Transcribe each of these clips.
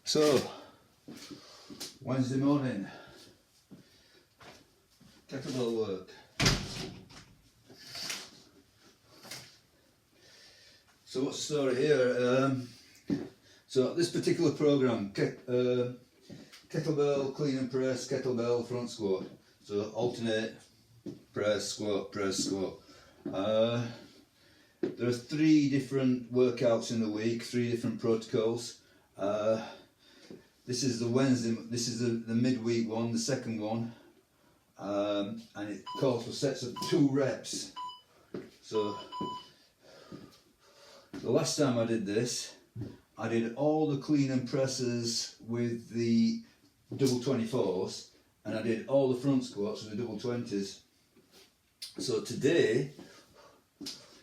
So, Wednesday morning, kettlebell work. So what's the story here? So this particular program, kettlebell clean and press, kettlebell front squat. So alternate press, squat, press, squat. There are 3 different workouts in the week, 3 different protocols. This is the Wednesday, this is the midweek one, the second one, and it calls for sets of 2 reps. So the last time I did this, I did all the clean and presses with the double 24s, and I did all the front squats with the double 20s. So today,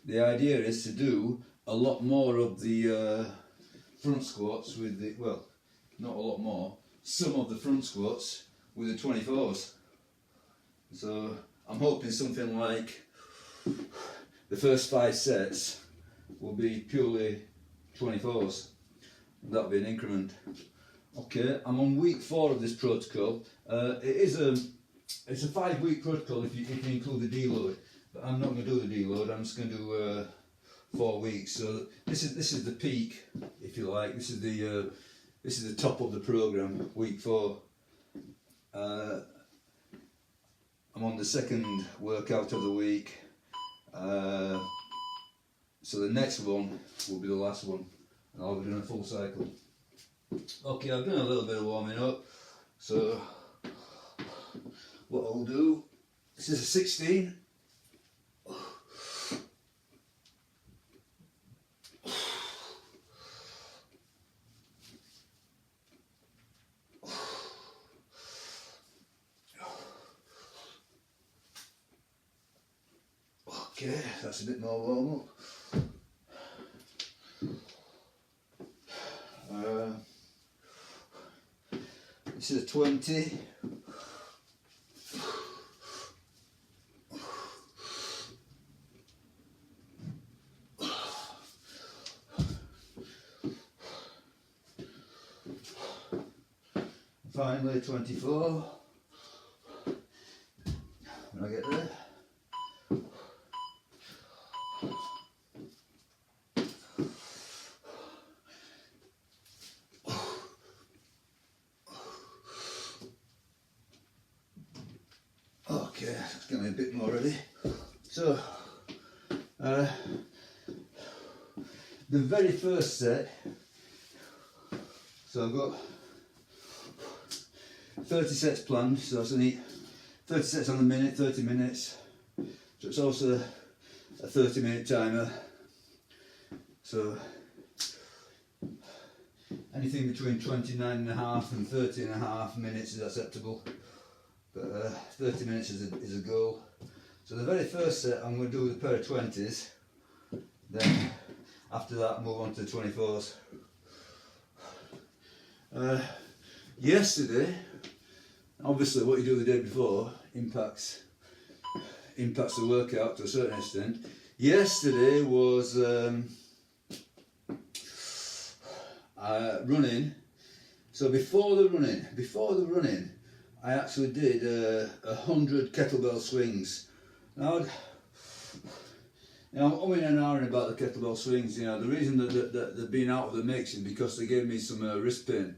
the idea is to do a lot more of the front squats with the, well, not a lot more, some of the front squats with the 24s. So I'm hoping something like the first 5 sets will be purely 24s. That'll be an increment. Okay, I'm on week 4 of this protocol. It's a 5-week protocol if you include the deload, but I'm not going to do the deload. I'm just going to do 4 weeks. So this is the peak, if you like. This is the top of the program, week 4. I'm on the second workout of the week. So the next one will be the last one, and I'll be doing a full cycle. Okay, I've done a little bit of warming up. So what I'll do, this is a 16. Okay, that's a bit more warm up. This is a 20. Finally 24. When I get there. Okay, that's getting me a bit more ready. So, the very first set, so I've got 30 sets planned, so I need 30 sets on the minute, 30 minutes. So it's also a 30-minute timer. So anything between 29.5 and 30.5 minutes is acceptable. But 30 minutes is a goal. So the very first set I'm going to do with a pair of 20s. Then after that move on to the 24s. Yesterday, obviously what you do the day before impacts the workout to a certain extent. Yesterday was running. So before the running, I actually did 100 kettlebell swings. Now, I'm umming and ahhing about the kettlebell swings. You know, the reason that they've been out of the mix is because they gave me some wrist pain,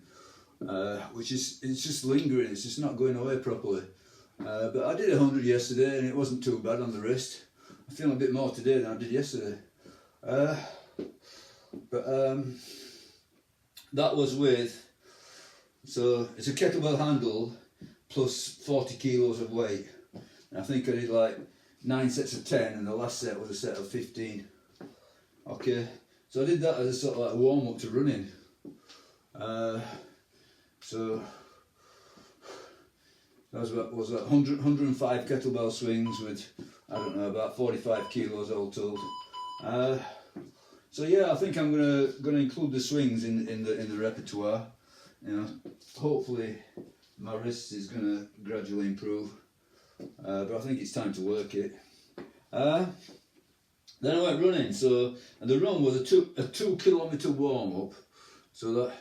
which it's just lingering. It's just not going away properly. But I did 100 yesterday, and it wasn't too bad on the wrist. I'm feeling a bit more today than I did yesterday. That was with, so it's a kettlebell handle plus 40 kilos of weight. And I think I did like 9 sets of 10, and the last set was a set of 15. Okay, so I did that as a sort of like warm up to running. So that was about 105 kettlebell swings with, I don't know, about 45 kilos all told. So yeah, I think I'm gonna include the swings in the repertoire. You know, hopefully my wrist is gonna gradually improve, but I think it's time to work it. Then I went running. So, and the run was a 2 kilometre warm up. So that,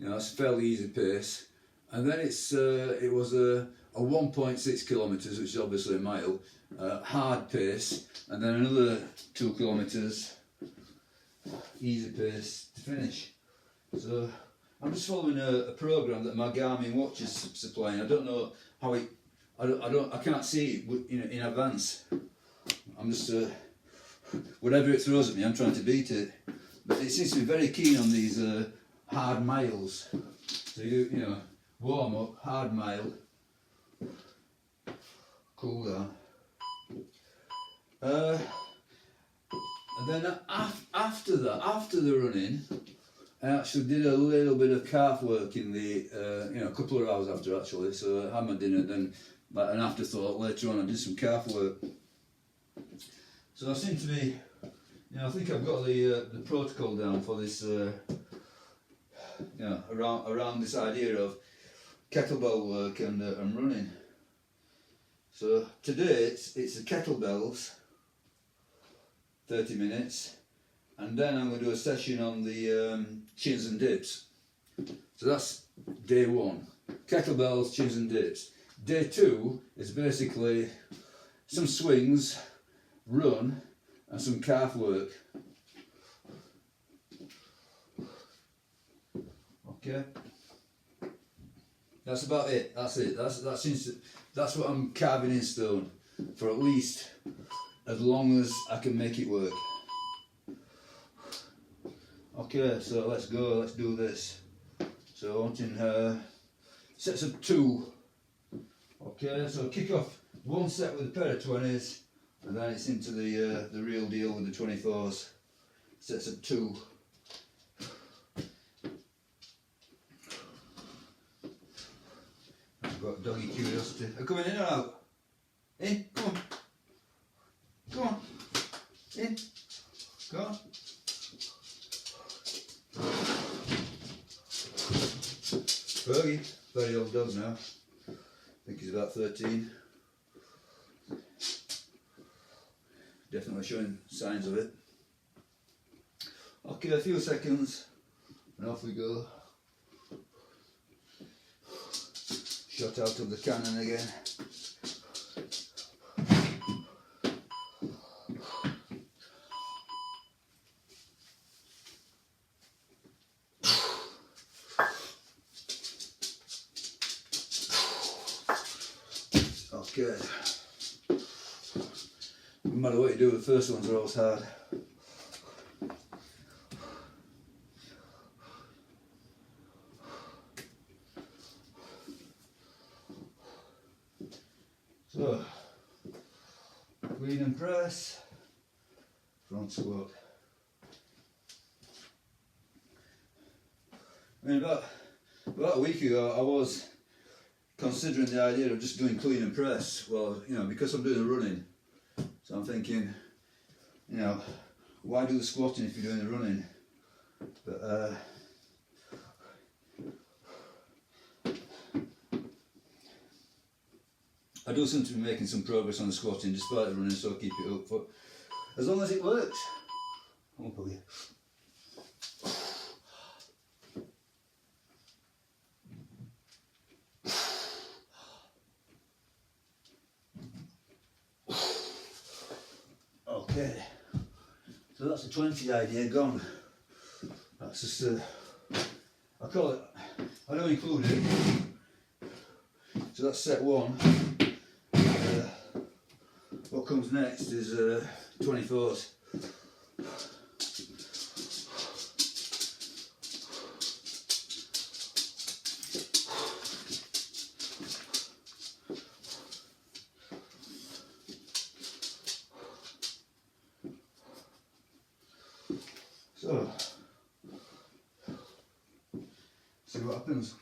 You know, it's a fairly easy pace. And then it was a 1.6 kilometres, which is obviously a mile, hard pace, and then another 2 kilometres easy pace to finish. So I'm just following a program that my Garmin watch is supplying. I don't know how it. I can't see it in advance. I'm just whatever it throws at me, I'm trying to beat it. But it seems to be very keen on these hard miles. So you know, warm up, hard mile, cool down. And then after the running, I actually did a little bit of calf work in the, a couple of hours after actually. So I had my dinner, then like an afterthought later on I did some calf work. So I seem to be, I think I've got the protocol down for this, around this idea of kettlebell work and running. So today it's the kettlebells, 30 minutes, and then I'm going to do a session on the chins and dips. So that's day one, kettlebells, chins and dips. Day two is basically some swings, run, and some calf work. Okay, that's about it. That's it. That's what I'm carving in stone for at least as long as I can make it work. Okay, so let's go. Let's do this. So I want in sets of 2. Okay, so kick off one set with a pair of 20s, and then it's into the real deal with the 24s. Sets of 2. I've got doggy curiosity. Are you coming in or out? In? Come on. Come on. In. Go on. Fergie, very old dog now. I think he's about 13. Definitely showing signs of it. Okay, a few seconds and off we go. Shot out of the cannon again. Okay. No matter what you do, the first ones are always hard. So, clean and press, front squat. I mean, about a week ago, I was considering the idea of just doing clean and press. Well, because I'm doing the running, so I'm thinking, why do the squatting if you're doing the running? But I do seem to be making some progress on the squatting despite the running, so I'll keep it up for as long as it works. Come on, Puggy. Okay, so that's the 20 idea gone. That's just I call it, I don't include it. So that's set 1. What comes next is 24s. So, see what happens.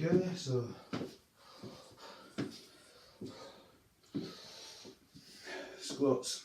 Okay, so squats.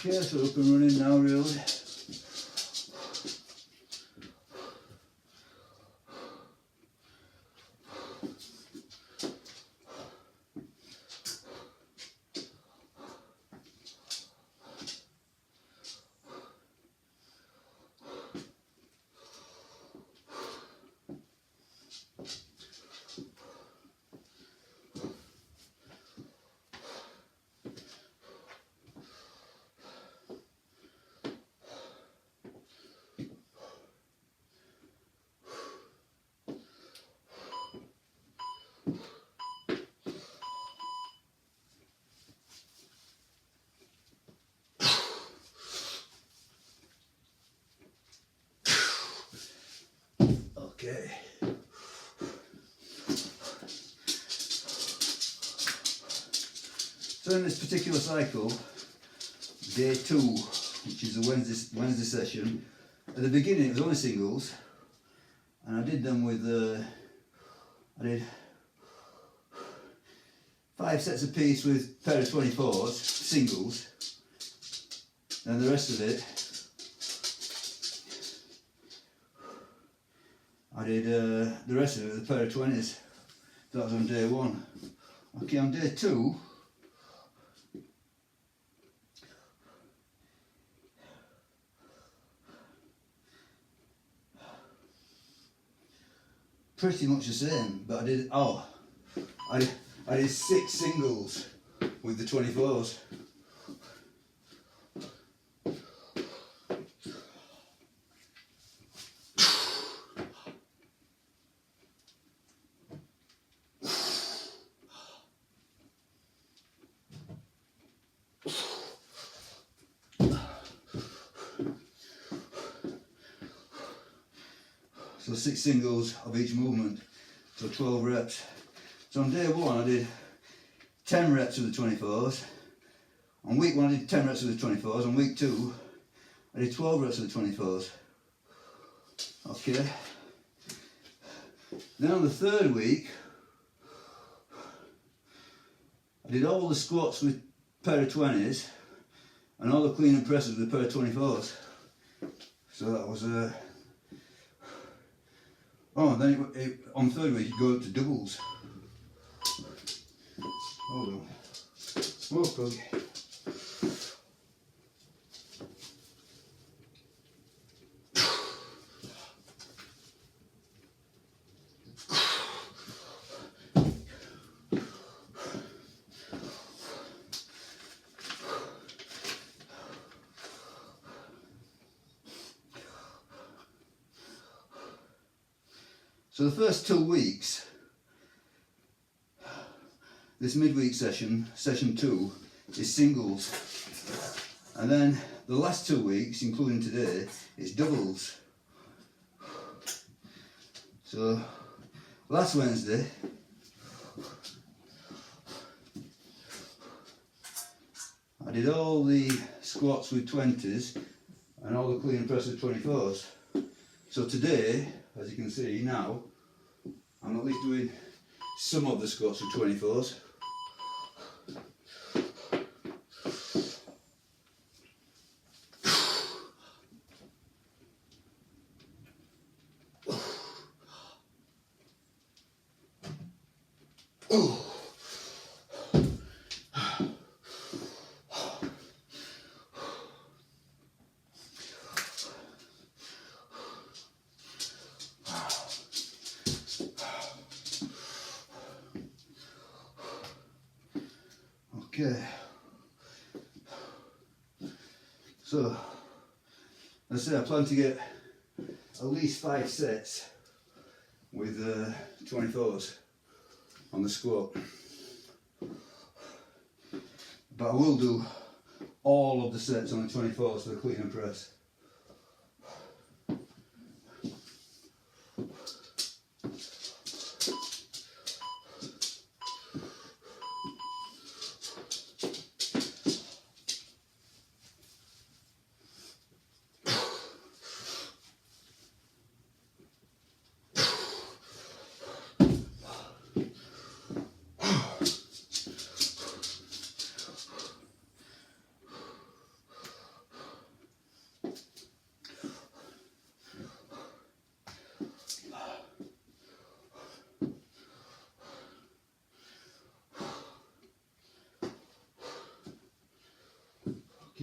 Okay, so up and running now really. Okay. So in this particular cycle, day 2, which is a Wednesday session, at the beginning it was only singles, and I did them with I did 5 sets apiece with a pair of 24s, singles, and the rest of it I did the rest of it with a pair of 20s. That was on day 1. Okay, on day 2, pretty much the same, but I did 6 singles with the 24s. So 6 singles of each movement, so 12 reps. So on day 1 I did 10 reps with the 24s. On week 1 I did 10 reps with the 24s. On week 2 I did 12 reps with the 24s. Okay. Then on the 3rd week I did all the squats with a pair of 20s and all the clean and presses with a pair of 24s. So that was oh, then on the 3rd week you go up to doubles. Hold on. Smoke plug. So the first 2 weeks, this midweek session, session 2, is singles. And then the last 2 weeks, including today, is doubles. So last Wednesday, I did all the squats with 20s and all the clean and press with 24s. So today, as you can see now, I'm at least doing some of the squats with 24s. Okay, so As I say, I plan to get at least 5 sets with 24s on the squat. But I will do all of the sets on the 24s for the clean and press.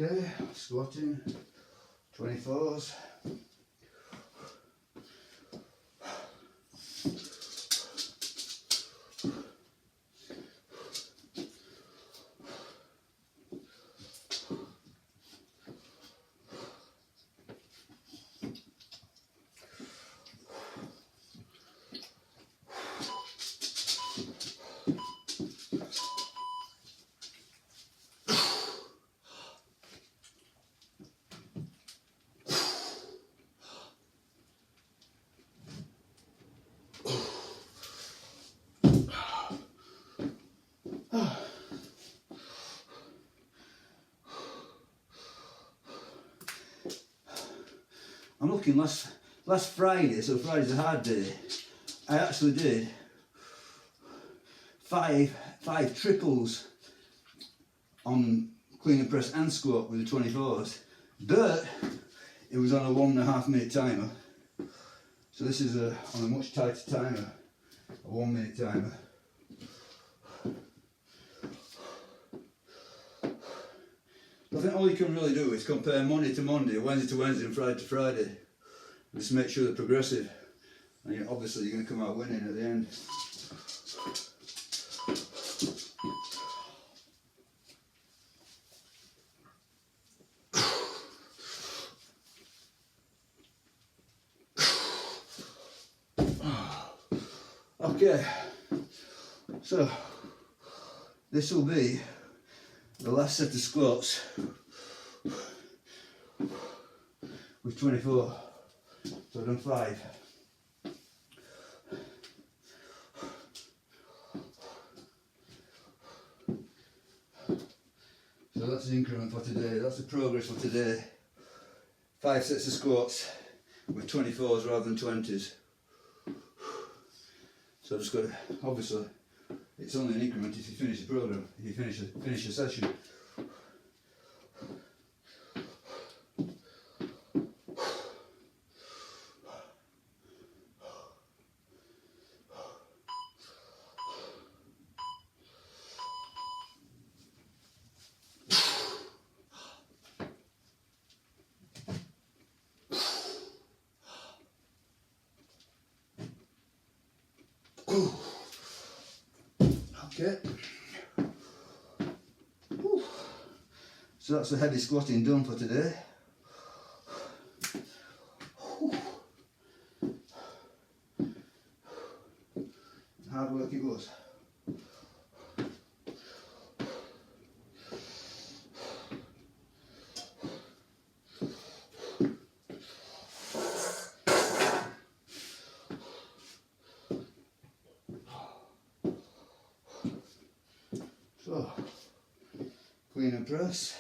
Okay, squatting, 24s. I'm looking last Friday, so Friday's a hard day. I actually did five triples on clean and press and squat with the 24s, but it was on a 1.5 minute timer. So this is on a much tighter timer, a 1 minute timer. I think all you can really do is compare Monday to Monday, Wednesday to Wednesday and Friday to Friday. Just make sure they're progressive. And obviously you're going to come out winning at the end. Okay, so this will be the last set of squats with 24, so I've done 5. So that's the increment for today, that's the progress for today. 5 sets of squats with 24s rather than 20s. So I've just got to, obviously, it's only an increment if you finish the program, if you finish the session. Okay. So that's the heavy squatting done for today. Hard work it was. So, clean and press.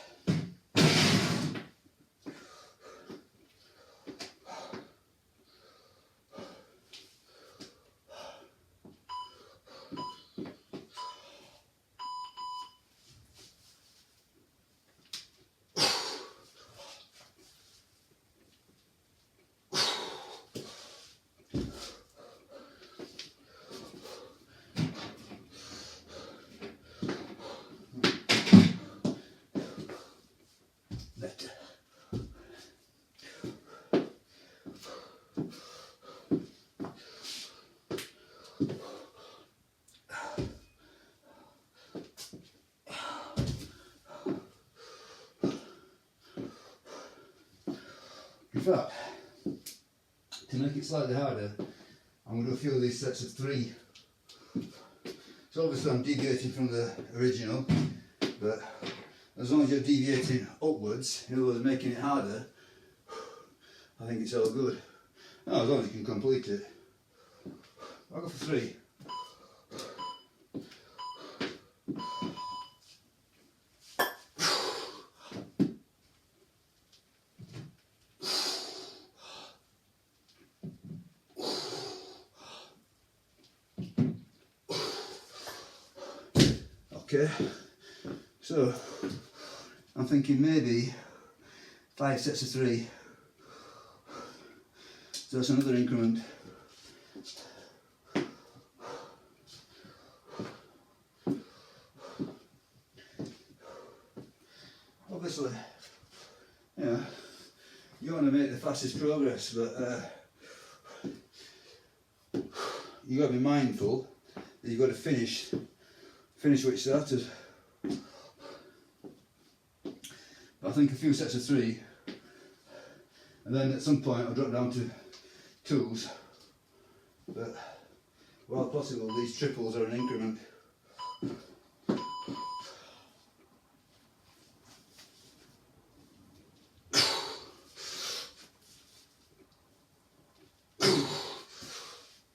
In fact, to make it slightly harder, I'm going to do a few of these sets of 3. So obviously I'm deviating from the original, but as long as you're deviating upwards, in other words making it harder, I think it's all good. Oh, as long as you can complete it. I'll go for 3. Okay, so I'm thinking maybe 5 sets of 3. So that's another increment. Obviously, you want to make the fastest progress, but you got to be mindful that you've got to finish what you started. I think a few sets of 3, and then at some point I'll drop down to 2s, but while possible these triples are an increment.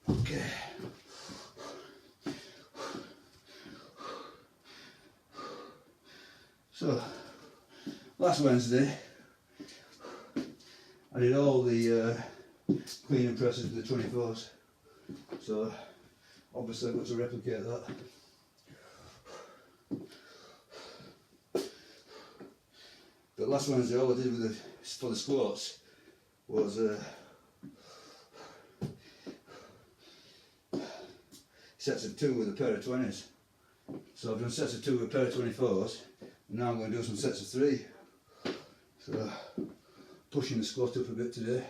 Okay. So, last Wednesday I did all the clean and presses with the 24s, so obviously I've got to replicate that. But last Wednesday all I did with for the squats was sets of 2 with a pair of 20s. So I've done sets of 2 with a pair of 24s, and now I'm going to do some sets of 3. So pushing the squat up a bit today.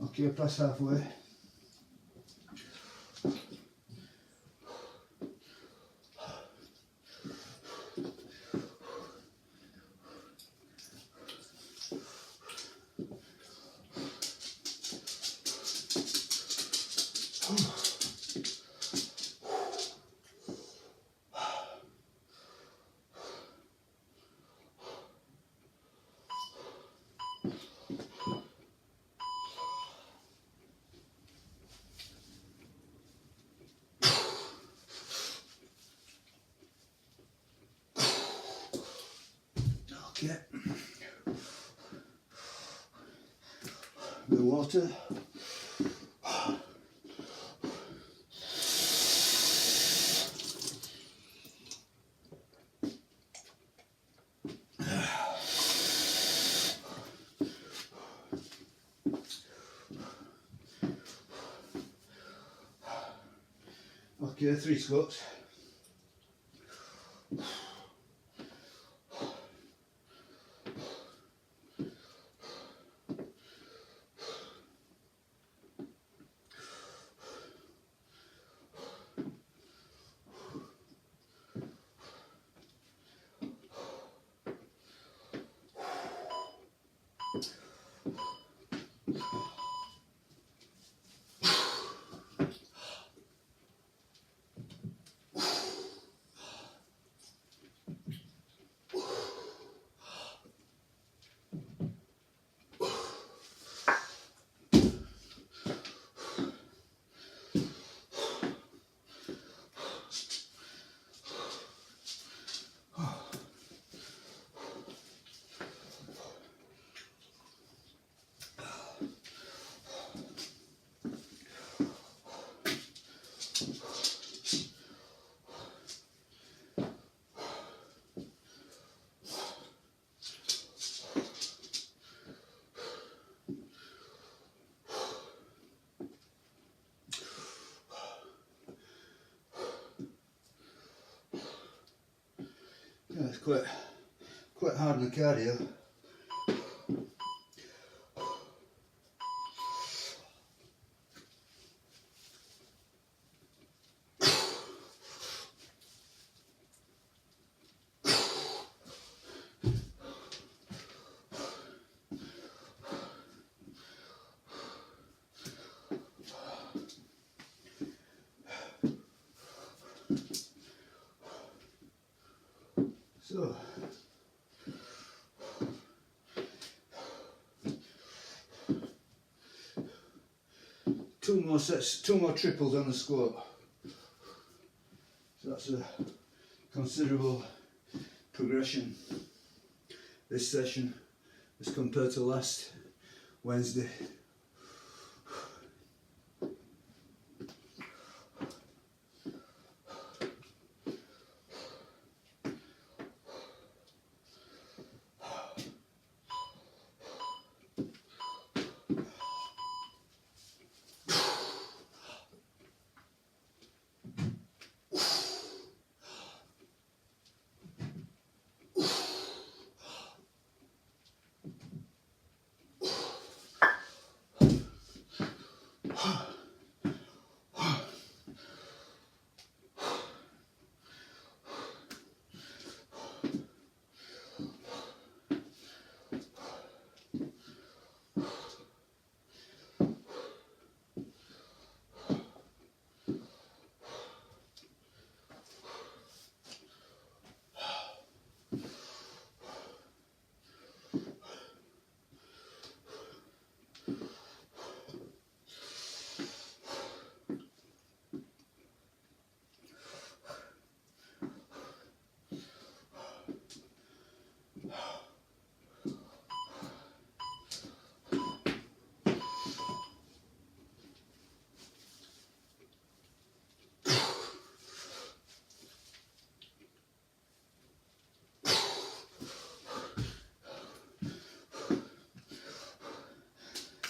Okay, press halfway. Okay. Bit of water. Okay, 3 squats. it's quite hard on the cardio. So, two more sets, 2 more triples on the squat. So that's a considerable progression this session as compared to last Wednesday.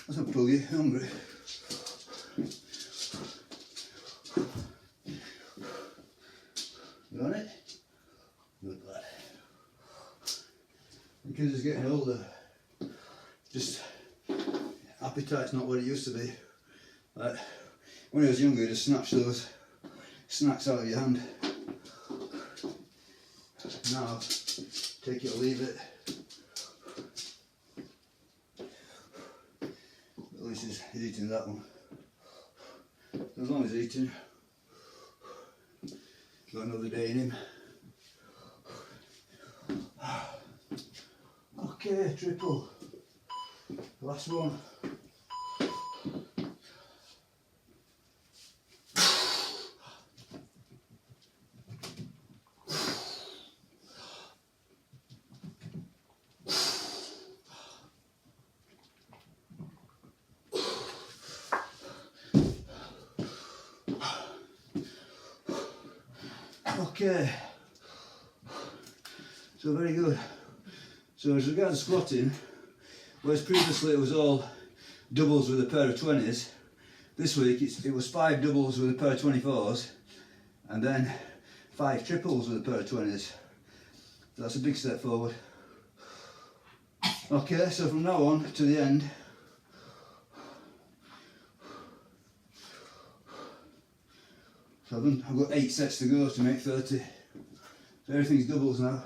That's not pluggy, hungry. You on it? Good lad. Because he's getting older, just appetite's not what it used to be. Like when he was younger, you just snatch those snacks out of your hand. Now, take it or leave it. At least he's eating that one. As long as he's eating, got another day in him. Okay, triple. Last one. Okay, so very good. So as regards squatting, whereas previously it was all doubles with a pair of 20s, this week it was 5 doubles with a pair of 24s and then 5 triples with a pair of 20s. So that's a big step forward. Okay, so from now on to the end, so I've got 8 sets to go to make 30. So everything's doubles now.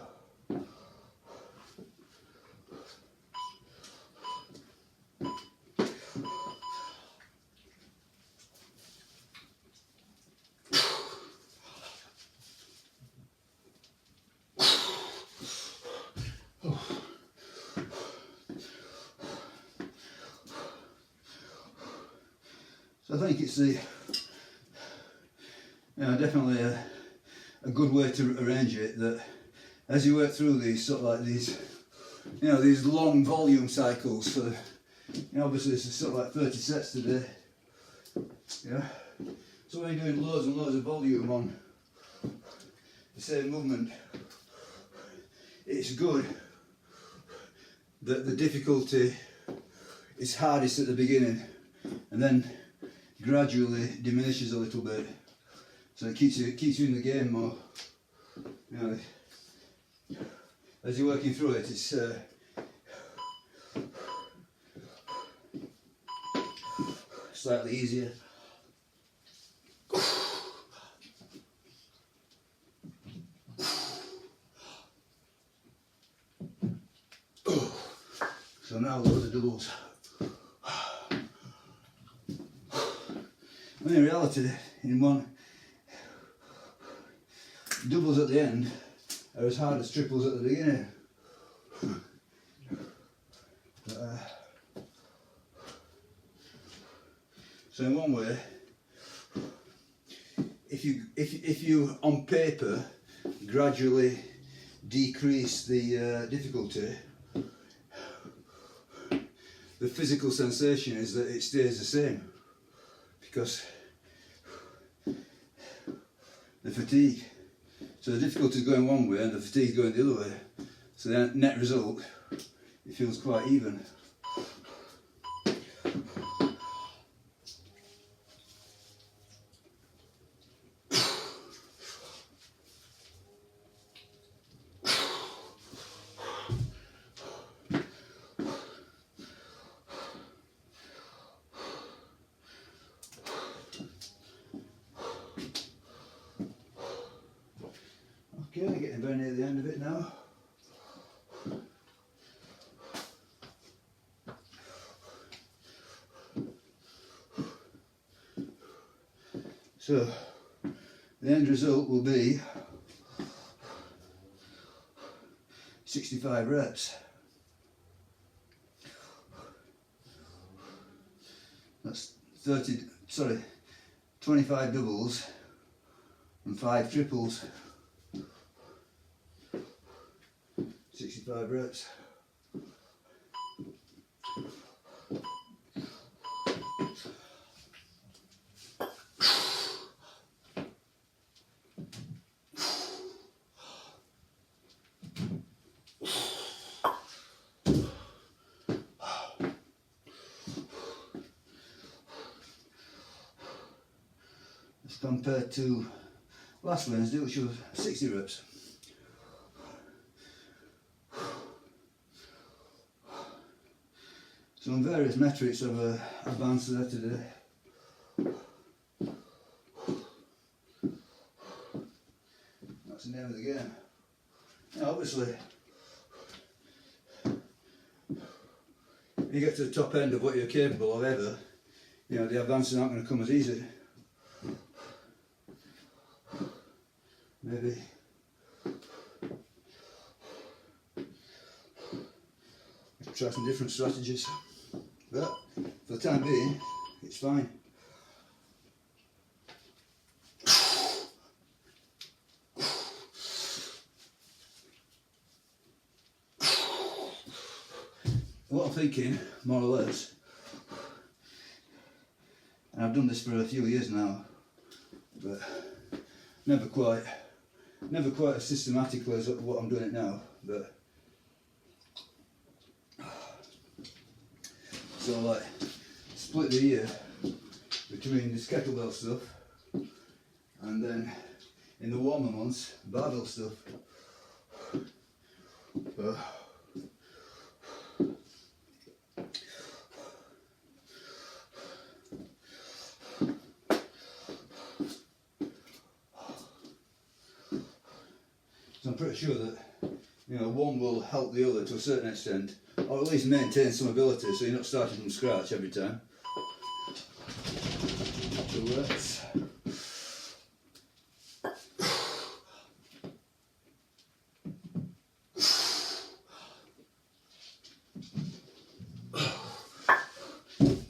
So I think it's definitely a good way to arrange it, that as you work through these sort of like these long volume cycles for obviously it's sort of like 30 sets today. Yeah. So when you're doing loads and loads of volume on the same movement, it's good that the difficulty is hardest at the beginning and then gradually diminishes a little bit. So it keeps you in the game more. as you're working through it, it's slightly easier. So now loads of doubles. I mean, in reality, in one, doubles at the end are as hard as triples at the beginning. So in one way, if you on paper gradually decrease the difficulty, the physical sensation is that it stays the same, because the fatigue. So the difficulty is going one way and the fatigue is going the other way. So the net result, it feels quite even. Okay, getting very near the end of it now. So, the end result will be 65 reps. That's 25 doubles and 5 triples. 65 reps. As compared to last Wednesday, which was 60 reps. So on various metrics I've advanced there today. That's the name of the game. Now obviously, if you get to the top end of what you're capable of ever, you know, the advances aren't going to come as easy. Maybe try some different strategies, but for the time being, it's fine. What I'm thinking, more or less, and I've done this for a few years now, but never quite as systematically as what I'm doing it now, but so like split the year between this kettlebell stuff and then in the warmer months barbell stuff. So I'm pretty sure that, you know, one will help the other to a certain extent, or at least maintain some ability, so you're not starting from scratch every time. So let's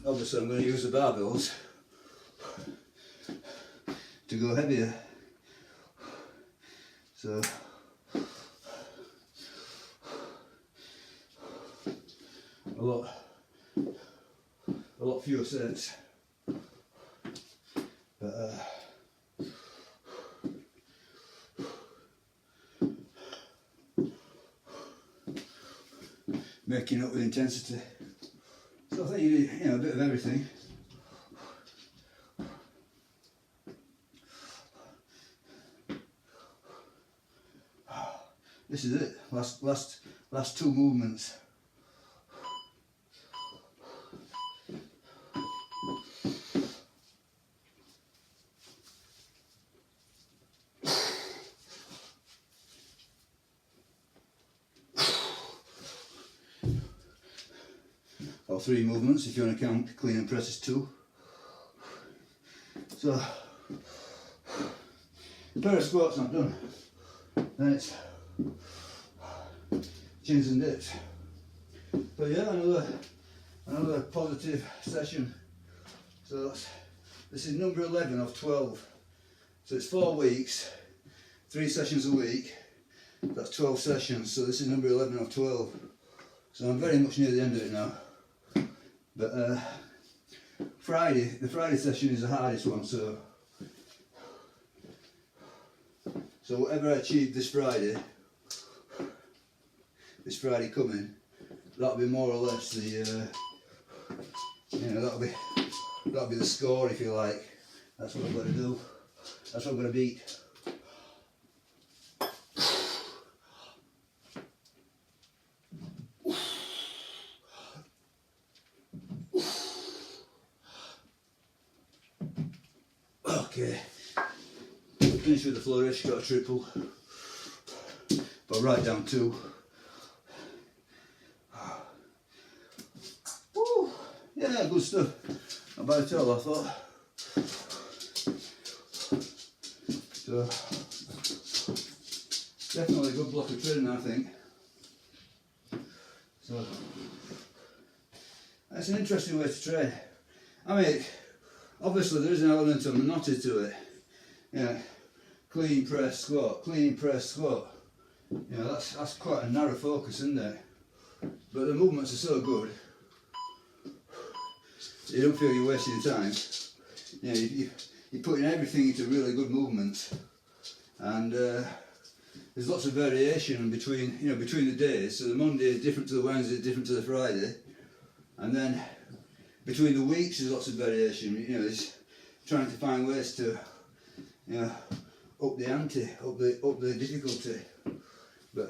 obviously I'm going to use the barbells to go heavier. So a lot fewer sets, but making up with intensity. So I think you need, you know, a bit of everything. this is it. Last two movements. Or 3 movements if you want to count clean and press as 2. So, a pair of squats not done. Then it's chins and dips. But yeah, another positive session. So this is number 11 of 12. So it's 4 weeks, 3 sessions a week. That's 12 sessions. So this is number 11 of 12. So I'm very much near the end of it now. But the Friday session is the hardest one. So whatever I achieve this Friday coming, that'll be more or less the that'll be the score, if you like. That's what I've got to do. That's what I'm going to beat. Okay, finish with the flourish, got a triple, but right down 2. Woo. Yeah, good stuff. Not bad at all, I thought. So, definitely a good block of training, I think. So, that's an interesting way to train. I mean, obviously there is an element of monotony to it. Yeah, clean press squat, clean press squat. You know, that's quite a narrow focus, isn't it? But the movements are so good, you don't feel you're wasting your time. You know, you're putting everything into really good movements, and there's lots of variation between the days. So the Monday is different to the Wednesday, different to the Friday, and then between the weeks there's lots of variation. You know, it's trying to find ways to, you know, up the ante, up the difficulty. But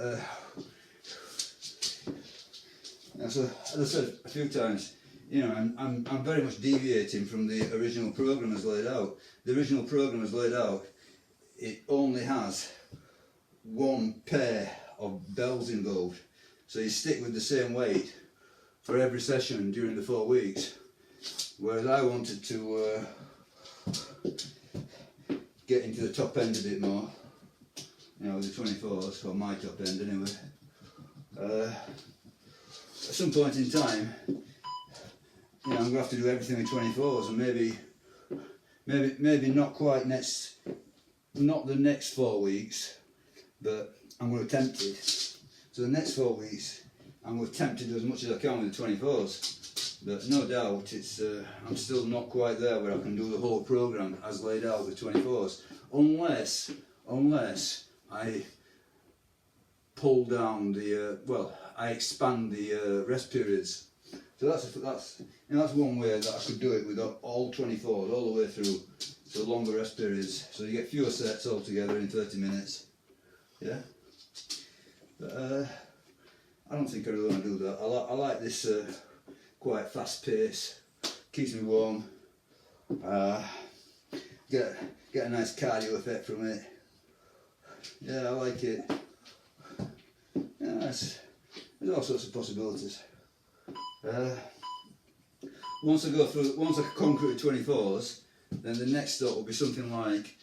so as I said a few times, you know, I'm very much deviating from the original program as laid out. The original program as laid out, it only has 1 pair of bells involved, so you stick with the same weight for every session during the 4 weeks. Whereas I wanted to get into the top end a bit more, you know, with the 24s, or my top end anyway. At some point in time, you know, I'm going to have to do everything with 24s, and maybe not quite not the next 4 weeks, but I'm going to attempt it. So the next 4 weeks, I'm going to attempt to do as much as I can with the 24s. But no doubt, I'm still not quite there where I can do the whole program as laid out with 24s, unless I pull down the I expand the rest periods. So that's one way that I could do it with all 24s all the way through, so longer rest periods. So you get fewer sets altogether in 30 minutes. Yeah. But I don't think I really want to do that. I like this quite fast pace. Keeps me warm. Get a nice cardio effect from it. Yeah, I like it. Yeah, there's all sorts of possibilities. Once I conquer the 24s, then the next stop will be something like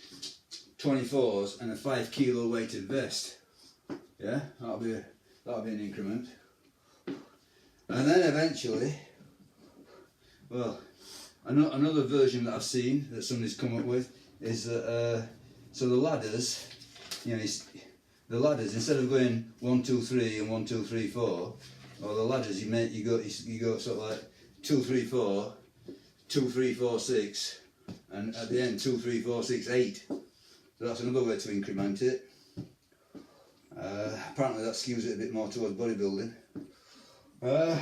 24s and a 5 kilo weighted vest. Yeah, that'll be an increment. And then eventually, well, another version that I've seen that somebody's come up with is that so the ladders, you know, the ladders, instead of going 1, 2, 3 and 1, 2, 3, 4, or the ladders you go sort of like 2, 3, 4, 2, 3, 4, 6, and at the end 2, 3, 4, 6, 8. So that's another way to increment it. Apparently that skews it a bit more towards bodybuilding. But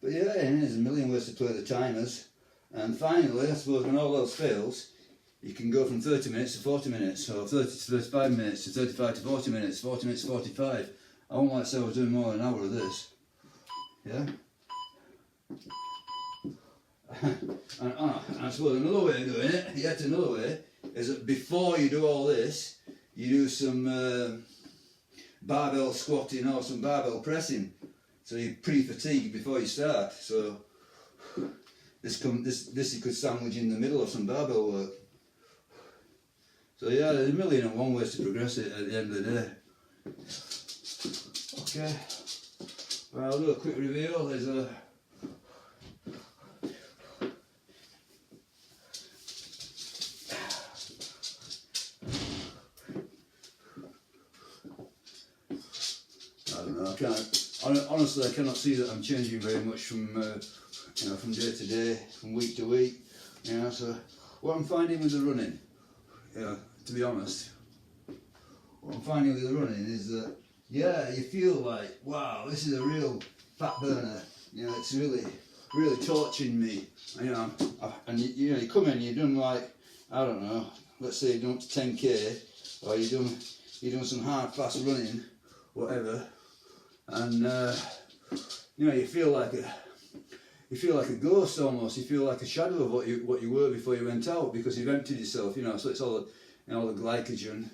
yeah, there's a million ways to play the timers. And finally, I suppose when all else fails, you can go from 30 minutes to 40 minutes, or 30 to 35 minutes, to 35 to 40 minutes, 40 minutes to 45. I won't like to say I was doing more than an hour of this. Yeah? And I suppose another way of doing it, yet another way, is that before you do all this, you do some barbell squatting or some barbell pressing. So you're pre-fatigued before you start. So this you could sandwich in the middle of some barbell work. So yeah, there's 1,000,001 ways to progress it at the end of the day. Okay, well, I'll do a quick review. There's a I don't know. I can't. Honestly, I cannot see that I'm changing very much from from day to day, from week to week. So what I'm finding with the running, to be honest, what I'm finding with the running is that you feel like, wow, this is a real fat burner. It's really torching me. And you come in, you've done like, I don't know, let's say you've done 10k, or you've done some hard fast running, whatever, and you feel like a ghost almost. You feel like a shadow of what you were before you went out, because you've emptied yourself. So it's all the glycogen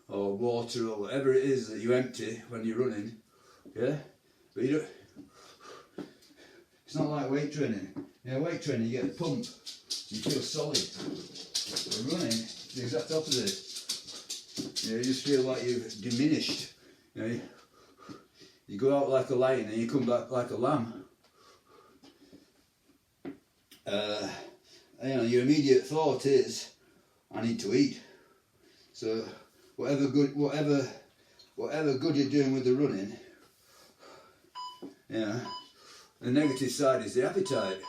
or water or whatever it is that you empty when you're running. Yeah, but you don't. It's not like weight training. Weight training, you get a pump, you feel solid. But running, it's the exact opposite. You just feel like you've diminished. You go out like a lion and you come back like a lamb. Your immediate thought is, I need to eat. So whatever good you're doing with the running, the negative side is the appetite.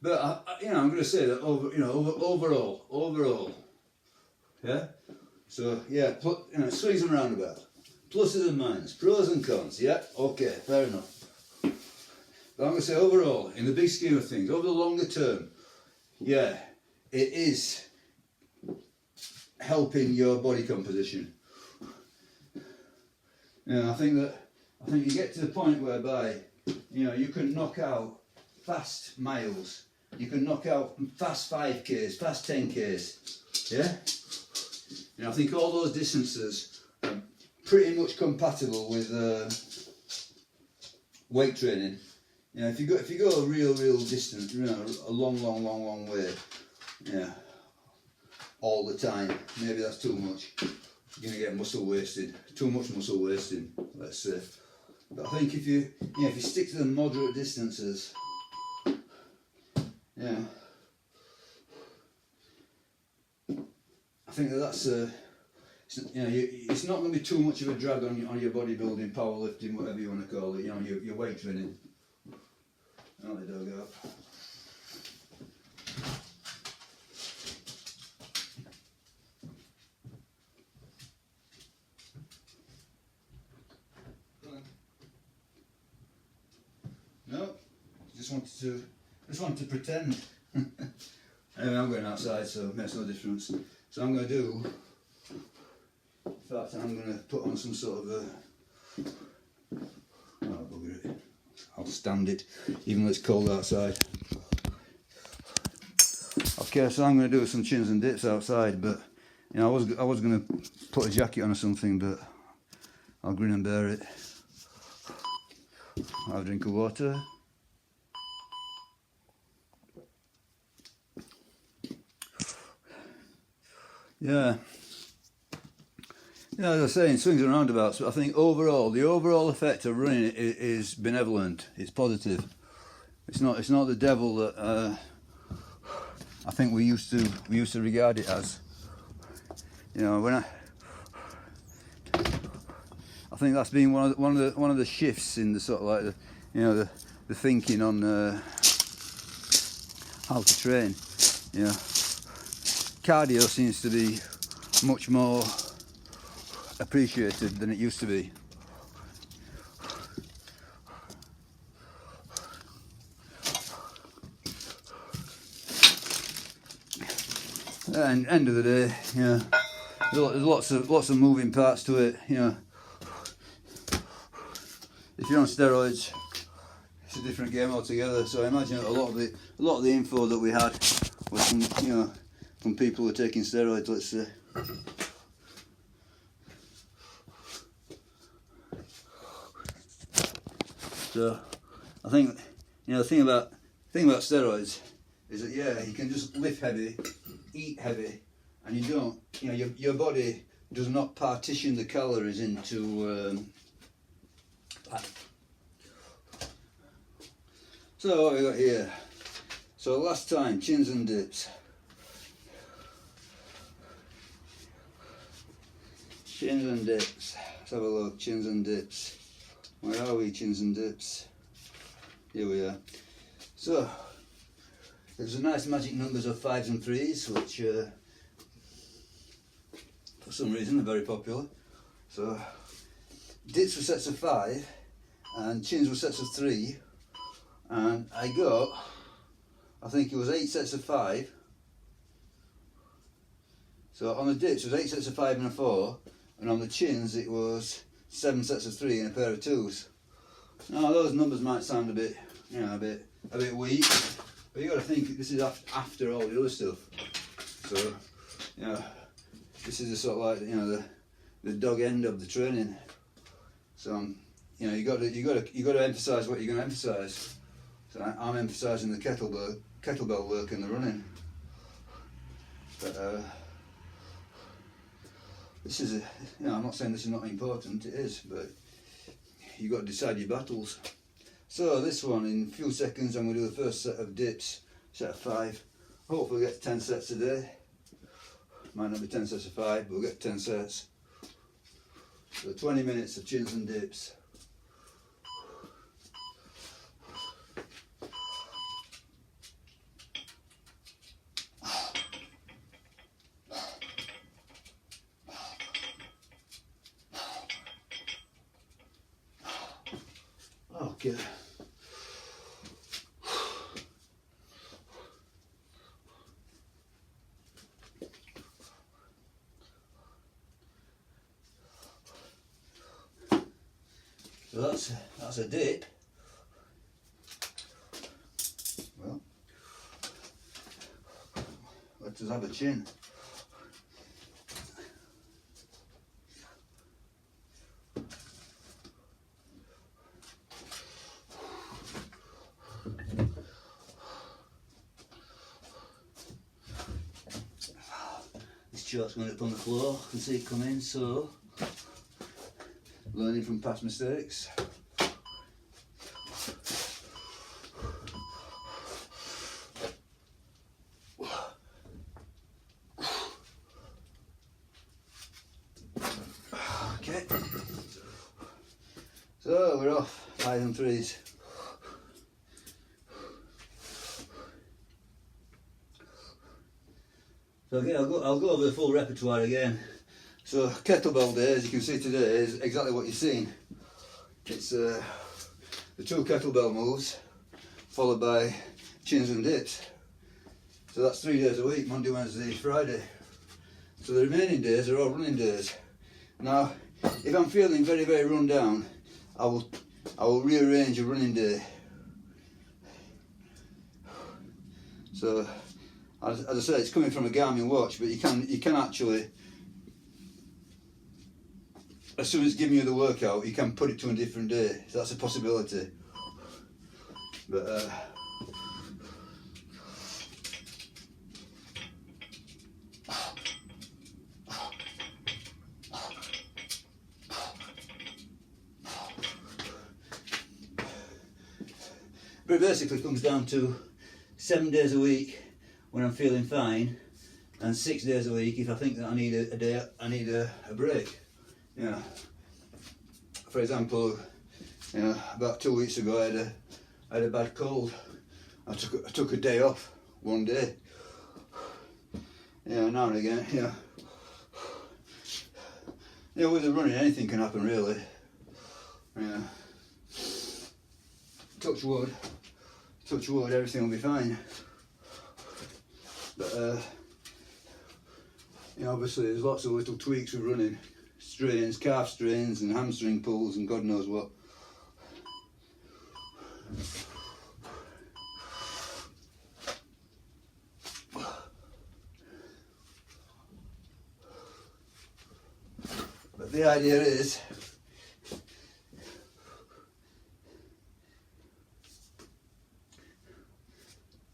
But I'm going to say that overall, yeah. So swings and roundabouts, pluses and minuses, pros and cons. Yeah, okay, fair enough. But I'm going to say overall, in the big scheme of things, over the longer term, it is helping your body composition. I think you get to the point whereby you can knock out fast miles, you can knock out fast 5Ks, fast 10Ks. Yeah. I think all those distances are pretty much compatible with weight training. If you go a real distance, a long way, all the time, maybe that's too much. You're gonna get muscle wasted, too much muscle wasting, let's say. But I think if you stick to the moderate distances, I think that's it's not going to be too much of a drag on your bodybuilding, powerlifting, whatever you want to call it. Your weight training. Oh, they don't go. No, just wanted to pretend. Anyway, I'm going outside, so it makes no difference. So I'm going to do. In fact, I'm going to put on some sort of bugger it. I'll stand it, even though it's cold outside. Okay, so I'm going to do some chins and dips outside, but I was going to put a jacket on or something, but I'll grin and bear it. I'll have a drink of water. Yeah, as I was saying, swings and roundabouts, but I think the overall effect of running is benevolent. It's positive. It's not the devil that I think we used to regard it as. I think that's been one of the shifts in the sort of like the thinking on how to train. Cardio seems to be much more appreciated than it used to be. And end of the day, you know, there's lots of moving parts to it. You know, if you're on steroids, it's a different game altogether. So I imagine a lot of the info that we had was from, you know, from people who are taking steroids, let's say. So I think, you know, the thing about steroids is that, yeah, you can just lift heavy, eat heavy, and you don't, you know, your body does not partition the calories into so what have we got here? So last time, chins and dips. Chins and dips. Let's have a look. Chins and dips. Where are we? Chins and dips. Here we are. So there's a nice magic numbers of 5s and 3s, which for some reason are very popular. So dips were sets of 5 and chins were sets of 3, and I got, I think it was 8 sets of 5. So on the dips it was 8 sets of 5 and a 4, and on the chins it was 7 sets of 3 and a pair of 2s. Now those numbers might sound a bit, you know, a bit weak, but you got to think this is after all the other stuff. So, you know, this is a sort of like, you know, the dog end of the training. So, you know, you got to emphasise what you're going to emphasise. So I'm emphasising the kettlebell work and the running. But this is you know, I'm not saying this is not important. It is, but you got to decide your battles. So this one, in a few seconds, I'm going to do the first set of dips, set of 5. Hopefully we'll get 10 sets a day. Might not be 10 sets of 5, but we'll get 10 sets. So 20 minutes of chins and dips. Okay. So that's a dip. Well, let's just have a chin. This chart's going up on the floor, I can see it come in, so learning from past mistakes. Okay, so we're off, 5 and 3s. So again, I'll go over the full repertoire again. So kettlebell day, as you can see today, is exactly what you've seen. It's the 2 kettlebell moves followed by chins and dips. So that's 3 days a week, Monday, Wednesday, Friday. So the remaining days are all running days. Now, if I'm feeling very, very run down, I will rearrange a running day. So, as I said, it's coming from a Garmin watch, but you can actually, as soon as it's giving you the workout, you can put it to a different day. So that's a possibility. But it basically comes down to 7 days a week when I'm feeling fine, and 6 days a week if I think that I need a day, I need a break. You know, for example, you know, about 2 weeks ago I had a bad cold. I took a day off, 1 day. You know, now and again, you know, with the running, anything can happen really. You know, touch wood, everything will be fine. But You know, obviously there's lots of little tweaks with running, strains, calf strains and hamstring pulls and God knows what. But the idea is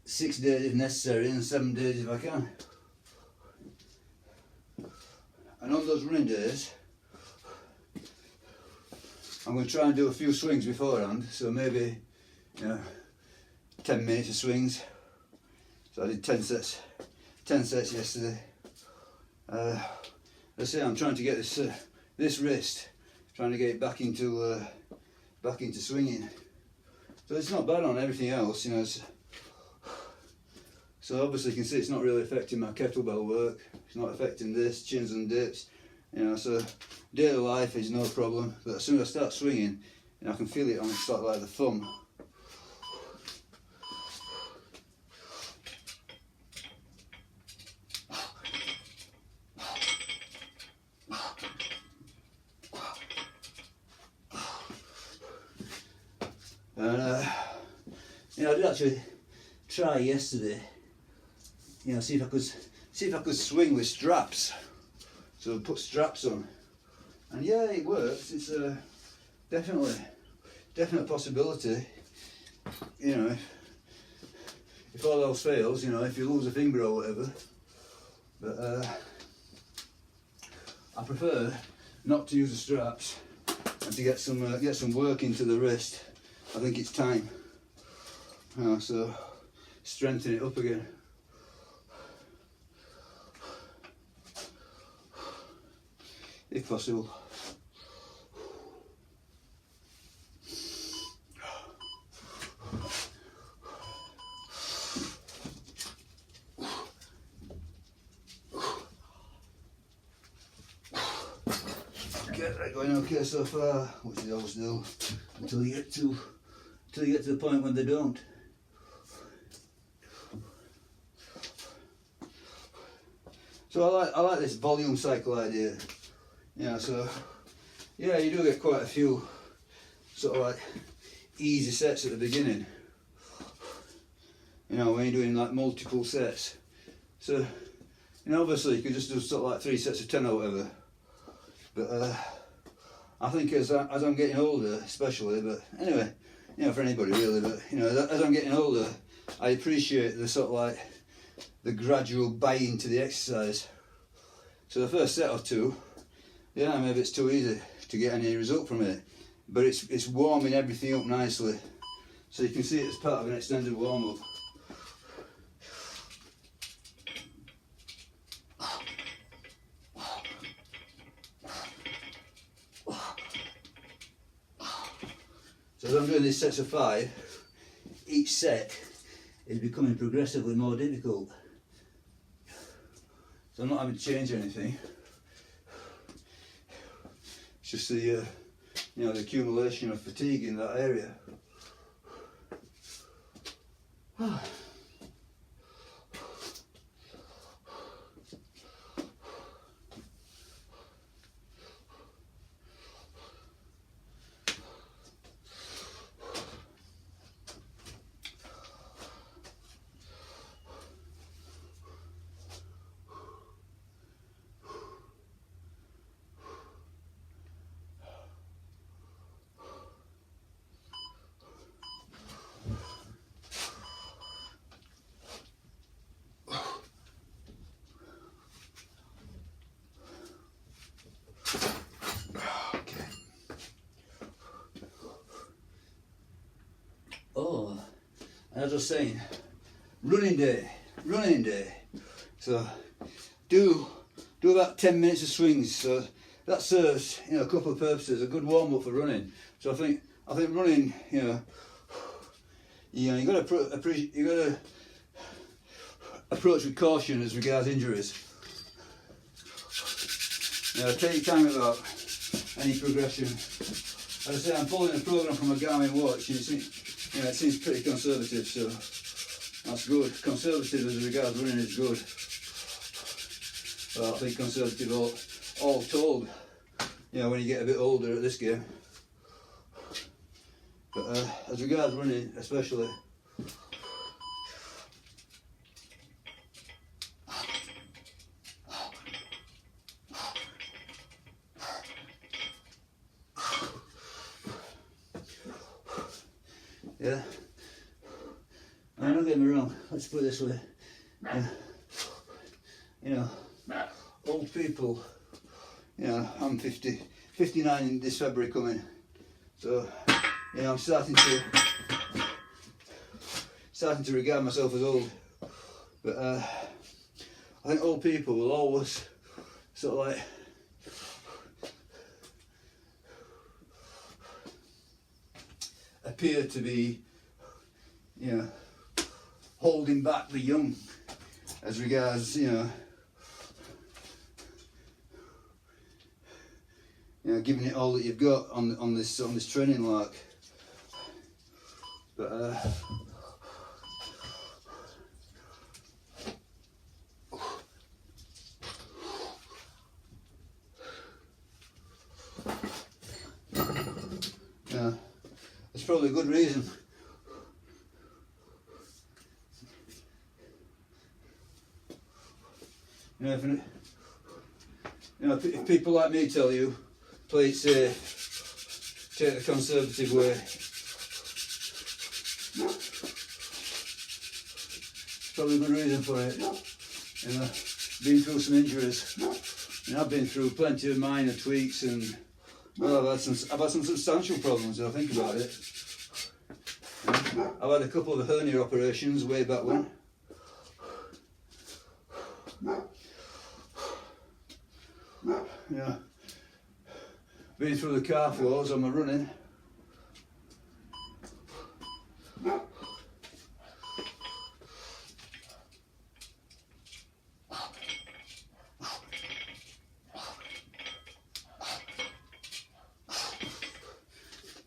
six days if necessary and 7 days if I can. And on those running days, I'm going to try and do a few swings beforehand, so maybe, you know, 10 minutes of swings. So I did 10 sets yesterday. I say I'm trying to get this wrist, trying to get it back into swinging. So it's not bad on everything else, you know. So obviously you can see it's not really affecting my kettlebell work. It's not affecting this, chins and dips. You know, so daily life is no problem. But as soon as I start swinging, you know, I can feel it on sort of like the thumb. And you know, I did actually try yesterday. You know, see if I could swing with straps. So put straps on, and yeah, it works. It's a definite possibility. You know, if all else fails, you know, if you lose a finger or whatever. But I prefer not to use the straps and to get some work into the wrist. I think it's time. So strengthen it up again. If possible. Okay, right, going okay so far, which is always do until you get to the point when they don't. So I like this volume cycle idea. Yeah, so yeah, you do get quite a few sort of like easy sets at the beginning, you know, when you're doing like multiple sets. So, you know, obviously you could just do sort of like 3 sets of 10 or whatever, but I think as I'm getting older especially, but anyway, you know, for anybody really, but you know, as I'm getting older, I appreciate the sort of like the gradual buy-in to the exercise. So the first set or two, yeah, maybe it's too easy to get any result from it, but it's warming everything up nicely, so you can see it as part of an extended warm-up. So as I'm doing these sets of 5, each set is becoming progressively more difficult. So I'm not having to change anything. Just the, you know, the accumulation of fatigue in that area. Oh, as I was saying, running day. So do about 10 minutes of swings. So that serves, you know, a couple of purposes. A good warm up for running. So I think running, you got to approach with caution as regards injuries. You know, take your time about any progression. As I say, I'm following a program from a Garmin watch, and it seems pretty conservative, so that's good. Conservative as regards running is good. Well, I think Conservative all told, you know, when you get a bit older at this game. But as regards running, especially, yeah. And don't get me wrong, let's put it this way. Yeah. You know, old people, you know, I'm 59 in this February coming. So, you know, I'm starting to regard myself as old. But I think old people will always sort of like appear to be, you know, holding back the young as regards, you know, giving it all that you've got on this training lark. But yeah, there's probably a good reason. You know, if people like me tell you, play it safe, take the conservative way, probably a good reason for it. You know, been through some injuries. And I've been through plenty of minor tweaks, and well, I've had some substantial problems when I think about it. I've had a couple of hernia operations way back when. Yeah, been through the car floors on my running.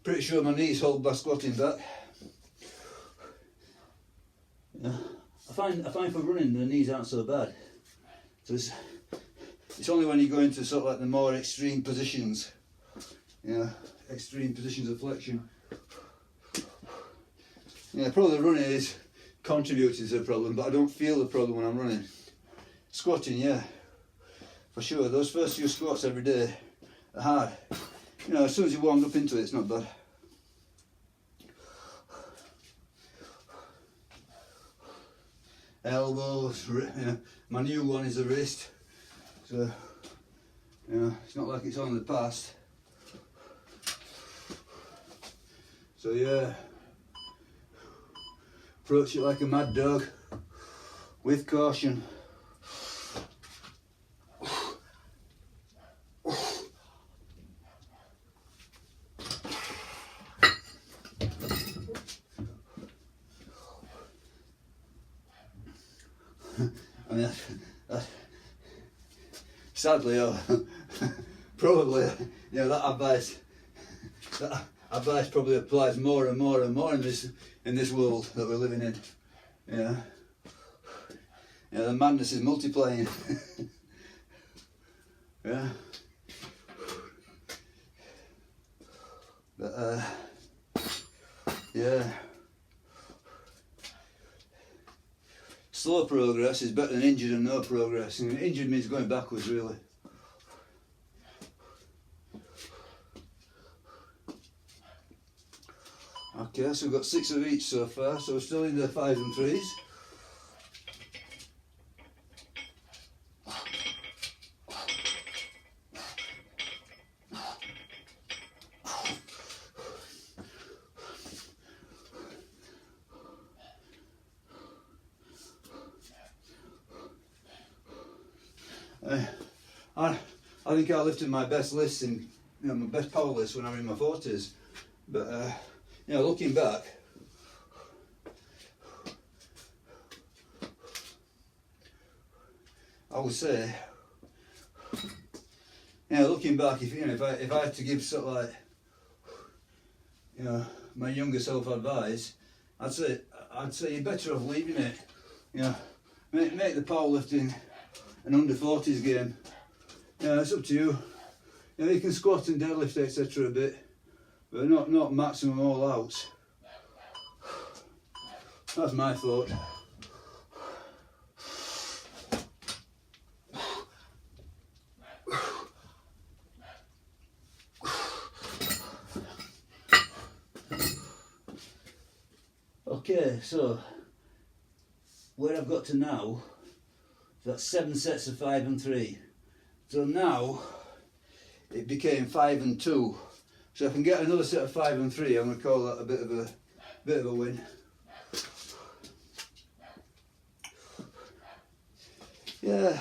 Pretty sure my knees hold by squatting back. Yeah. I find for running the knees aren't so bad. So it's only when you go into sort of like the more extreme positions, extreme positions of flexion. Yeah, probably the running is contributing to the problem, but I don't feel the problem when I'm running. Squatting, yeah, for sure. Those first few squats every day are hard. You know, as soon as you warmed up into it, it's not bad. Elbows, my new one is the wrist. So, it's not like it's on in the past. So yeah, approach it like a mad dog, with caution. I mean, sadly, probably, that advice probably applies more and more and more in this world that we're living in. The madness is multiplying. Yeah. But yeah. Slow progress is better than injured and no progress. And injured means going backwards, really. Okay, so we've got 6 of each so far, so we're still in the 5s and 3s. I think I lifted my best lifts in, my best power lifts when I was in my 40s. But looking back, I would say, looking back, if I had to give sort of like, my younger self advice, I'd say you're better off leaving it. Make the powerlifting an under 40s game. Yeah, it's up to you. You know, you can squat and deadlift, etc. a bit, but not maximum all out. That's my thought. Okay, so where I've got to now, that's 7 sets of 5 and 3. So now it became 5 and 2. So if I can get another set of 5 and 3, I'm going to call that a bit of a win. Yeah.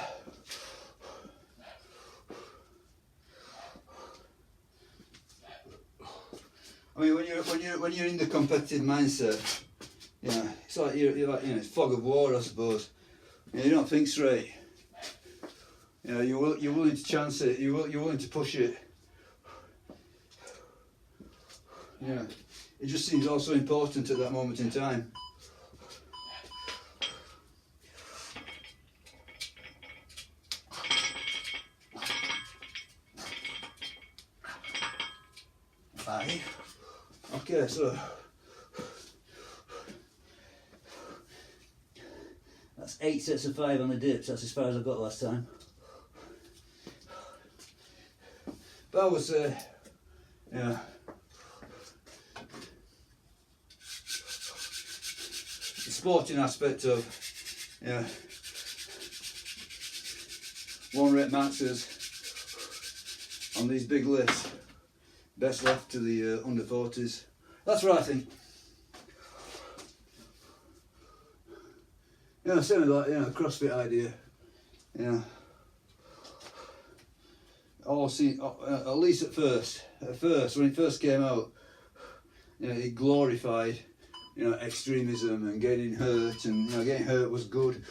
I mean, when you're in the competitive mindset, yeah, it's like you're like, you know, it's fog of war, I suppose. You know, you don't think straight. You know, you're willing to chance it. You're willing to push it. Yeah, it just seems also important at that moment in time. Aye. Okay, so that's 8 sets of 5 on the dips. That's as far as I got last time. But I was, yeah. The sporting aspect of, yeah, 1 rep maxes on these big lifts. Best left to the under 40s. That's what I think. Yeah, same like, you know, CrossFit idea. Yeah. All seen, at least at first when it first came out, you know, it glorified, you know, extremism and getting hurt, and you know, getting hurt was good.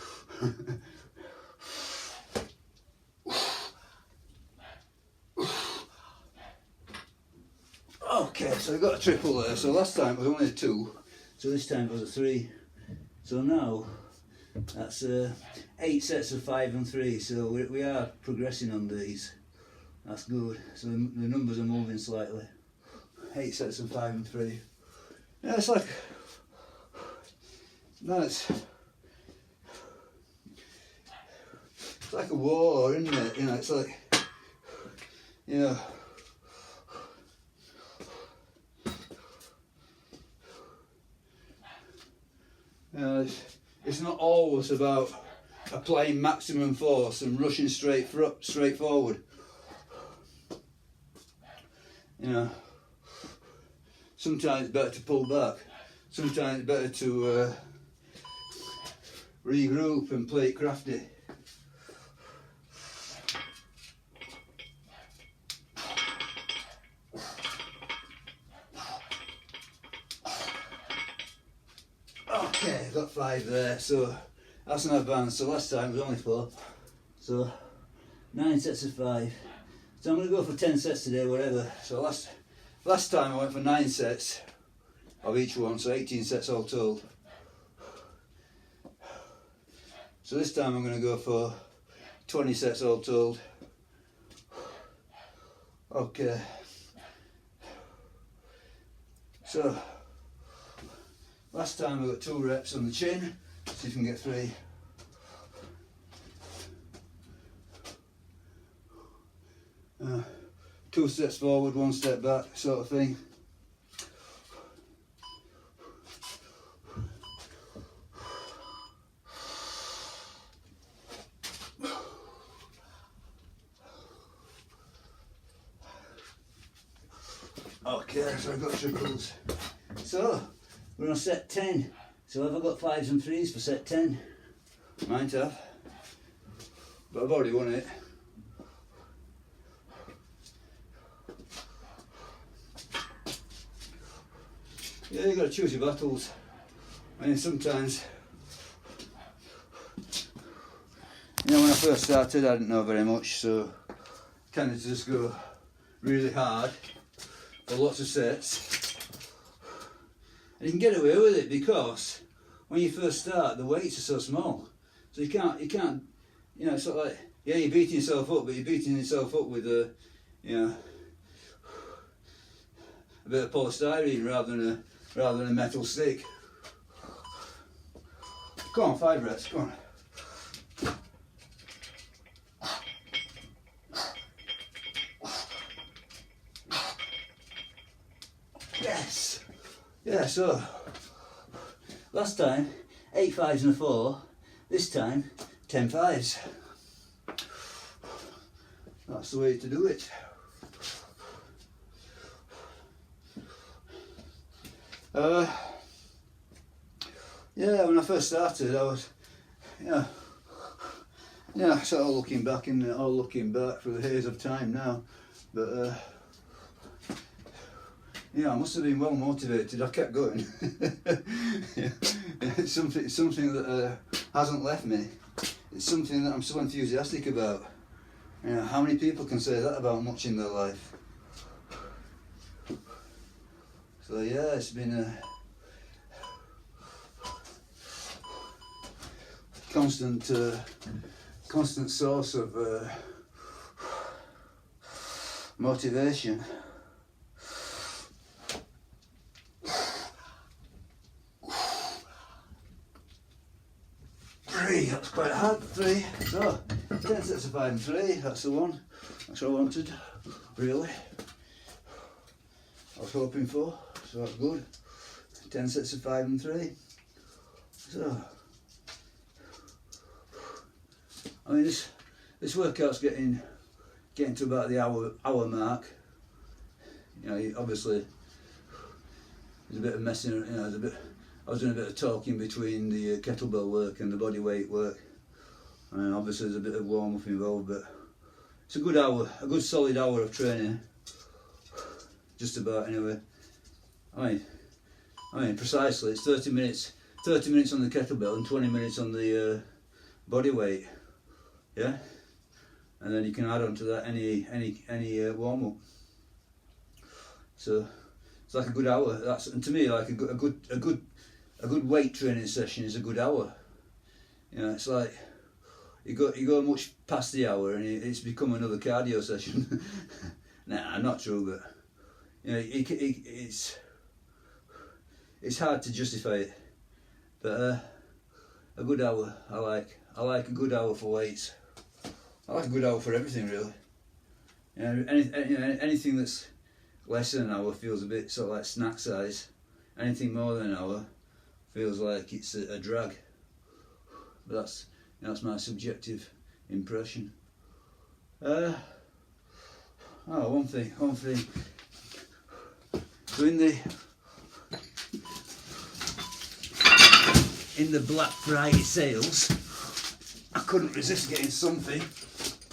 Okay, so I got a triple there. So last time it was only a 2, so this time it was a 3. So now that's 8 sets of 5 and 3. So we are progressing on these. That's good. So the numbers are moving slightly. 8 sets of 5 and 3. Yeah, it's like it's like a war, isn't it? You know, it's like, you know. It's not always about applying maximum force and rushing straight forward. You know, sometimes it's better to pull back. Sometimes it's better to regroup and play it crafty. Okay, got 5 there, so that's an advance. So last time it was only 4, so 9 sets of 5. So I'm going to go for 10 sets today, whatever. So last time I went for 9 sets of each one, so 18 sets all told. So this time I'm going to go for 20 sets all told. Okay. So last time I got 2 reps on the chin. See if we can get 3. Two steps forward, 1 step back, sort of thing. Okay, so I've got triples. So we're on set 10. So have I got 5s and 3s for set 10? Might have, but I've already won it. Yeah, you've got to choose your battles. I mean, sometimes, you know, when I first started I didn't know very much, so I tended to just go really hard for lots of sets. And you can get away with it because when you first start the weights are so small, so you can't you know, sort of like, yeah, you're beating yourself up, but you're beating yourself up with a, you know, a bit of polystyrene rather than a metal stick. Come on, 5 reps, come on. Yes! Yeah, so, last time, 8 5s and a 4, this time, 10 5s. That's the way to do it. Yeah, when I first started, I was, yeah, sort of looking back through the haze of time now, but yeah, I must have been well motivated. I kept going. Yeah. It's something that hasn't left me. It's something that I'm so enthusiastic about. You know, how many people can say that about much in their life? So yeah, it's been a constant source of motivation. 3, that's quite hard, 3. So, 10 sets of 5 and 3, that's the one. That's what I wanted, really. I was hoping for, so that's good. 10 sets of 5 and 3. So, I mean, this workout's getting to about the hour mark. You know, obviously, there's a bit of messing, you know, I was doing a bit of talking between the kettlebell work and the body weight work. And obviously there's a bit of warm up involved, but it's a good hour, a good solid hour of training. Just about, anyway. I mean precisely, it's 30 minutes on the kettlebell and 20 minutes on the body weight. Yeah? And then you can add on to that any warm up. So it's like a good hour. That's, and to me, like a good weight training session is a good hour. You know, it's like you go much past the hour and it's become another cardio session. Nah, not true, but you know, it's hard to justify it. But a good hour, I like a good hour for weights. I like a good hour for everything, really. You know, anything that's less than an hour feels a bit sort of like snack size. Anything more than an hour feels like it's a drag. But that's, you know, that's my subjective impression. One thing. So in the Black Friday sales, I couldn't resist getting something.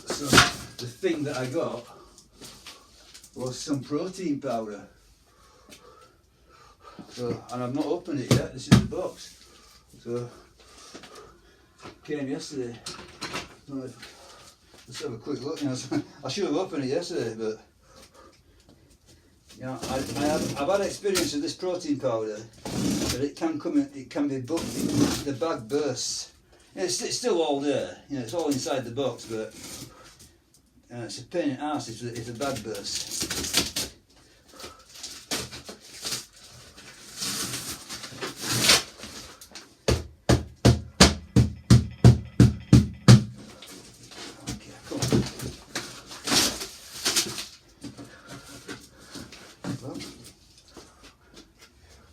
So the thing that I got was some protein powder. So, and I've not opened it yet. This is the box. So came yesterday. Let's have a quick look. You know, I should have opened it yesterday, but you know, I've had experience with this protein powder, but it can be booked. The bag bursts. You know, it's still all there. You know, it's all inside the box, but it's a pain in the arse if the bag bursts.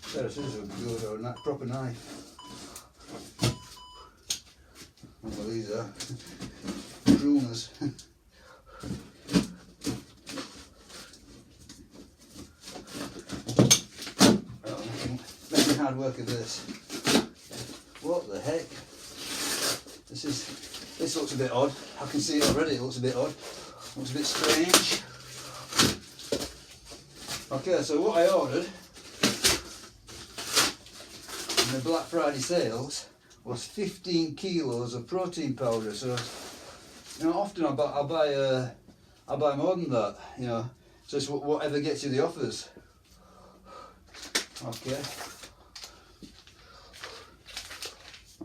Scissors would be good, or a proper knife. Well, these are pruners. Making hard work of this. What the heck? This looks a bit odd. I can see it already. It looks a bit odd. Looks a bit strange. Okay, so what I ordered in the Black Friday sales was 15 kilos of protein powder. So, you know, often I'll buy more than that. You know, just whatever gets you the offers. Okay.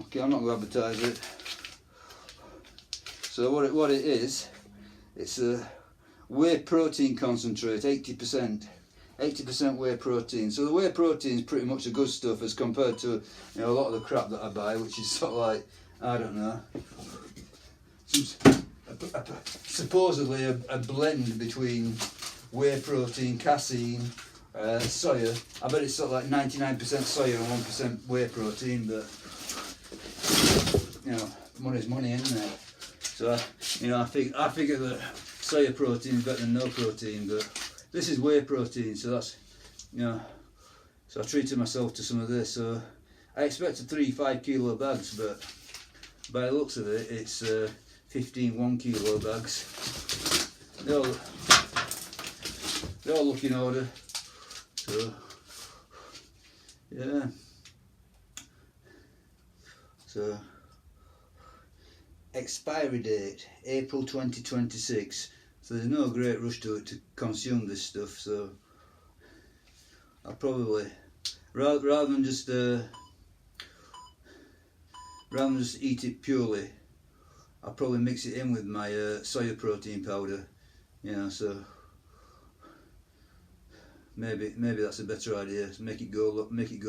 Okay, I'm not going to advertise it. So what it is, it's a whey protein concentrate, 80%. 80% whey protein. So the whey protein is pretty much the good stuff as compared to, you know, a lot of the crap that I buy, which is sort of like, I don't know, supposedly a blend between whey protein, casein, soya. I bet it's sort of like 99% soya and 1% whey protein, but you know, money's money, isn't it? So you know, I figure that soya protein is better than no protein, but this is whey protein, so that's, you know, so I treated myself to some of this. So I expected 3 5-kilo bags, but by the looks of it, it's 15 1-kilo bags. They all look in order. So yeah. So expiry date April 2026. So there's no great rush to it to consume this stuff. So I'll probably rather than just eat it purely, I'll probably mix it in with my soya protein powder. You know, so maybe that's a better idea. Make it go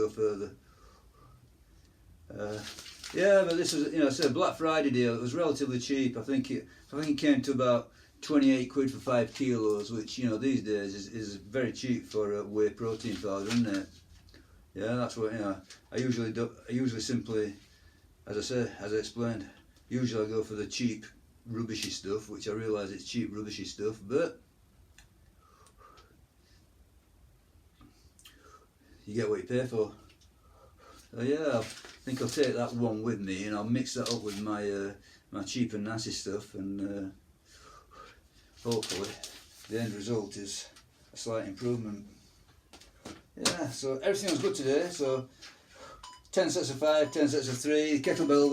further. Yeah, but this was, you know, it's a Black Friday deal. It was relatively cheap. I think it came to about 28 quid for 5 kilos, which, you know, these days is very cheap for whey protein powder, isn't it? Yeah, that's what, you know. I usually simply, as I explained, usually I go for the cheap, rubbishy stuff, which I realise it's cheap, rubbishy stuff, but you get what you pay for. So yeah, I think I'll take that one with me, and I'll mix that up with my my cheap and nasty stuff, and hopefully the end result is a slight improvement. Yeah, so everything was good today. So 10 sets of 5, 10 sets of 3. Kettlebell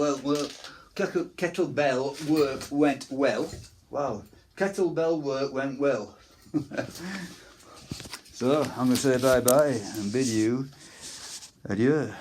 work went well. Wow, kettlebell work went well. So I'm going to say bye bye and bid you adieu.